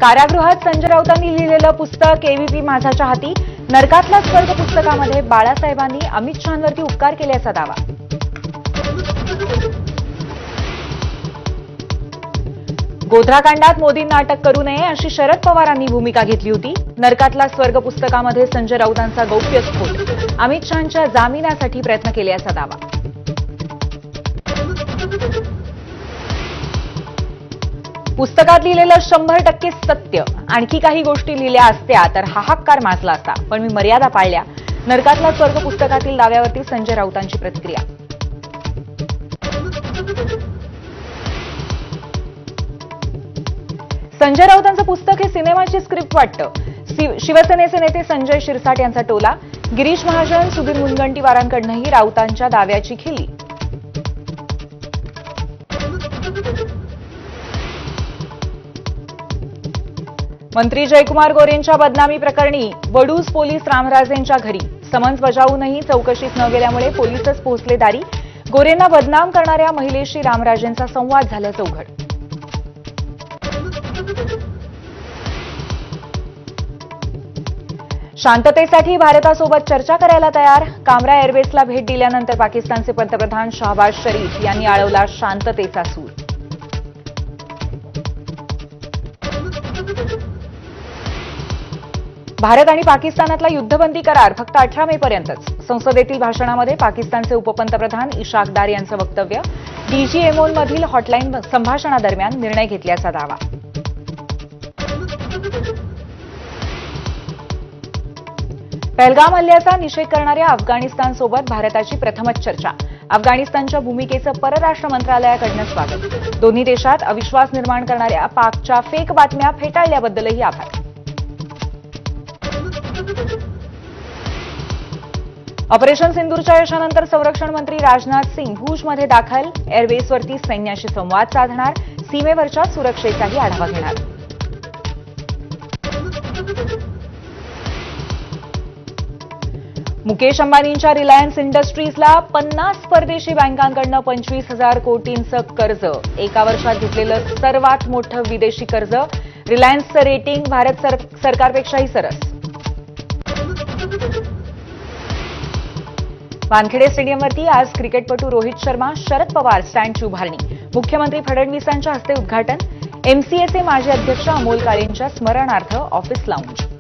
कारागृहात संजय राऊतांनी लिहिलेलं पुस्तक एबीपी माझाच्या हाती, नरकातला स्वर्ग पुस्तकामध्ये बाळासाहेबांनी अमित शहांवरती उपकार केल्याचा दावा. गोध्राकांडात मोदींना अटक करू नये अशी शरद पवारांनी भूमिका घेतली होती. नरकातला स्वर्ग पुस्तकामध्ये संजय राऊतांचा गौप्यस्फोट, अमित शहांच्या जामिनासाठी प्रयत्न केल्याचा दावा. पुस्तकात लिहिलेलं 100% सत्य, आणखी काही गोष्टी लिहिल्या असत्या तर हाहाकार माजला असता, पण मी मर्यादा पाळल्या. नरकातला स्वर्ग पुस्तकातील दाव्यावरती संजय राऊतांची प्रतिक्रिया. संजय राऊतांचं पुस्तक हे सिनेमाची स्क्रिप्ट वाटतं. शिवसेनेचे नेते संजय शिरसाट यांचा टोला. गिरीश महाजन, सुधीर मुनगंटीवारांकडूनही राऊतांच्या दाव्याची खिल्ली. मंत्री जयकुमार गोरेंच्या बदनामी प्रकरणी वडूज पोलीस रामराजेंच्या घरी समन्स बजावूनही चौकशीत न गेल्यामुळे पोलीसच पोहोचले दारी. गोरेंना बदनाम करणाऱ्या महिलेशी रामराजेंचा संवाद झाल्याचं उघड. शांततेसाठी भारतासोबत चर्चा करायला तयार. कामरा एअरवेजला भेट दिल्यानंतर पाकिस्तानचे पंतप्रधान शहबाज शरीफ यांनी आळवला शांततेचा सूर. भारत आणि पाकिस्तानातला युद्धबंदी करार फक्त 18 मे पर्यंतच. संसदेतील भाषणामध्ये पाकिस्तानचे उपपंतप्रधान इशाक दार यांचं वक्तव्य. डीजीएमओमधील हॉटलाईन संभाषणादरम्यान निर्णय घेतल्याचा दावा. पहलगाम हल्ल्याचा निषेध करणाऱ्या अफगाणिस्तानसोबत भारताची प्रथमच चर्चा. अफगाणिस्तानच्या भूमिकेचं परराष्ट्र मंत्रालयाकडून स्वागत. दोन्ही देशात अविश्वास निर्माण करणाऱ्या पाकच्या फेक बातम्या फेटाळल्याबद्दलही आभार. ऑपरेशन सिंदूरच्या यशानंतर संरक्षण मंत्री राजनाथ सिंग भुजमध्ये दाखल. एअरबेसवरती सैन्याशी संवाद साधणार. सीमेवरच्या सुरक्षेचाही आढावा घेणार. मुकेश अंबानींच्या रिलायन्स इंडस्ट्रीजला 50 परदेशी बँकांकडून 25,000 कोटींचं कर्ज. एका वर्षात घेतलेलं सर्वात मोठं विदेशी कर्ज. रिलायन्सचं रेटिंग भारत सरकारपेक्षाही सरस. वानखेडे स्टेडियमवरती आज क्रिकेटपटू रोहित शर्मा, शरद पवार स्टँडची उभारणी. मुख्यमंत्री फडणवीसांच्या हस्ते उद्घाटन. एमसीएचे माजी अध्यक्ष अमोल काळेंच्या स्मरणार्थ ऑफिस लाऊंज.